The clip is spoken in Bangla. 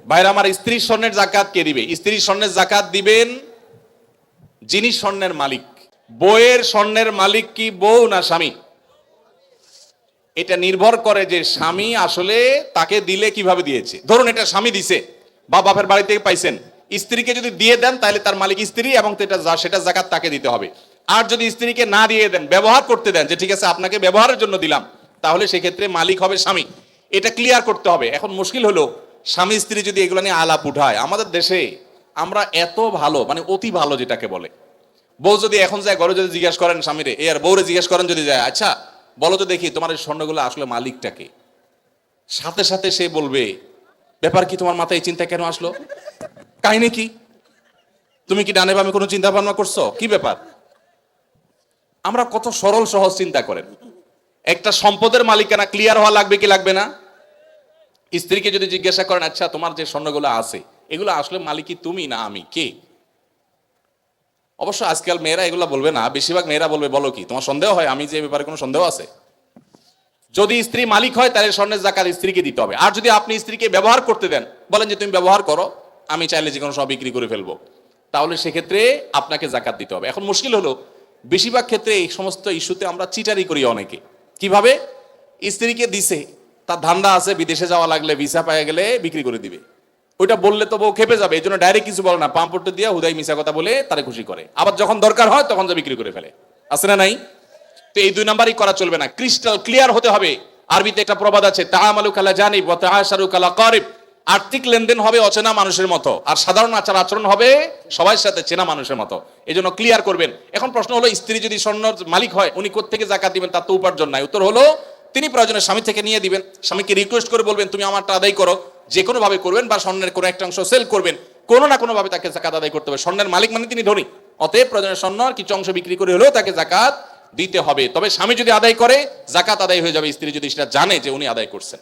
ভাইরা আমার, স্ত্রীর স্বর্ণের জাকাত কে দিবে? স্ত্রীর স্বর্ণের জাকাত দিবেন যিনি স্বর্ণের মালিক। বউয়ের স্বর্ণের মালিক কি বউ না স্বামী? এটা নির্ভর করে যে স্বামী আসলে তাকে দিলে কিভাবে দিয়েছে। ধরুন এটা স্বামী দিছে বা বাপের বাড়ি থেকে পাইছেন, স্ত্রীকে যদি দিয়ে দেন তাহলে তার মালিক স্ত্রী এবং সেটা জাকাত তাকে দিতে হবে। আর যদি স্ত্রীকে না দিয়ে দেন, ব্যবহার করতে দেন, যে ঠিক আছে আপনাকে ব্যবহারের জন্য দিলাম, তাহলে সেক্ষেত্রে মালিক হবে স্বামী। এটা ক্লিয়ার করতে হবে। এখন মুশকিল হলো স্বামী স্ত্রী যদি এগুলো নিয়ে আলাপ উঠায়, আমাদের দেশে আমরা এত ভালো, মানে অতি ভালো যেটাকে বলে, বউ যদি এখন যায় ঘরে যদি জিজ্ঞেস করেন স্বামীরে, আর বউরে জিজ্ঞেস করেন যদি যায়, আচ্ছা বলো তো দেখি তোমার এই স্বর্ণগুলো আসলে মালিকটাকে, সাথে সাথে সে বলবে, ব্যাপার কি, তোমার মাথায় এই চিন্তা কেন আসলো, কাহিনী কি, তুমি কি ডানে বামে কোনো চিন্তা ভাবনা করছো, কি ব্যাপার? আমরা কত সরল সহজ চিন্তা করেন। একটা সম্পদের মালিকানা ক্লিয়ার হওয়া লাগবে কি লাগবে না? স্ত্রীকে যদি জিজ্ঞাসা করেন, আচ্ছা তোমার যে স্বর্ণগুলো আছে এগুলো আসলে মালিকই তুমি না আমি, কে? অবশ্য আজকাল মেয়েরা এগুলো বলবে না, বেশিরভাগ মেয়েরা বলবে, বলো কি, তোমার সন্দেহ হয় আমি যে ব্যাপারে কোনো সন্দেহ আছে? যদি স্ত্রী মালিক হয় তাহলে স্বর্ণের জাকাত স্ত্রীকে দিতে হবে। আর যদি আপনি স্ত্রীকে ব্যবহার করতে দেন, বলেন যে তুমি ব্যবহার করো, আমি চাইলে যে কোনো সব বিক্রি করে ফেলবো, তাহলে সেক্ষেত্রে আপনাকে জাকাত দিতে হবে। এখন মুশকিল হলো বেশিরভাগ ক্ষেত্রে এই সমস্ত ইস্যুতে আমরা চিটারি করি অনেকে। কিভাবে? স্ত্রীকে দিছে, তার ধান্দা আছে বিদেশে যাওয়া লাগলে ভিসা পেয়ে গেলে বিক্রি করে দিবে, ওইটা বললে তো বউ খেপে যাবে, এই জন্য ডাইরেক্ট কিছু বলে না, পাম্পড়তে দিয়ে হুদাই মিশা কথা বলে তারে খুশি করে, আবার যখন দরকার হয় তখন যা বিক্রি করে ফেলে। আছে না নাই? তো এই দুই নাম্বারই করা চলবে না, ক্রিস্টাল ক্লিয়ার হতে হবে। আরবিতে একটা প্রবাদ আছে, তাআমালু কালা জানিব ওয়া তাআশারু কালা কারিব। আর্থিক লেনদেন হবে অচেনা মানুষের মতো, আর সাধারণ আচার আচরণ হবে সবার সাথে চেনা মানুষের মতো। এই জন্য ক্লিয়ার করবেন। এখন প্রশ্ন হলো, স্ত্রী যদি স্বর্ণের মালিক হয় উনি কোত্থেকে জাকাত দিবেন? তার তো উপার্জন নাই। উত্তর হলো, তিনি প্রয়োজনে স্বামী থেকে নিয়ে দিবেন। স্বামীকে রিকোয়েস্ট করে বলবেন তুমি আমারটা আদায় করো, যে কোনো ভাবে করবেন, বা স্বর্ণের কোনো একটা অংশ সেল করবেন, কোনো না কোনো ভাবে তাকে জাকাত আদায় করতে হবে। স্বর্ণের মালিক মানে তিনি ধনী, অতএব প্রয়োজনে স্বর্ণ কিছু অংশ বিক্রি করে হলেও তাকে জাকাত দিতে হবে। তবে স্বামী যদি আদায় করে জাকাত আদায় হয়ে যাবে, স্ত্রী যদি সেটা জানে যে উনি আদায় করছেন।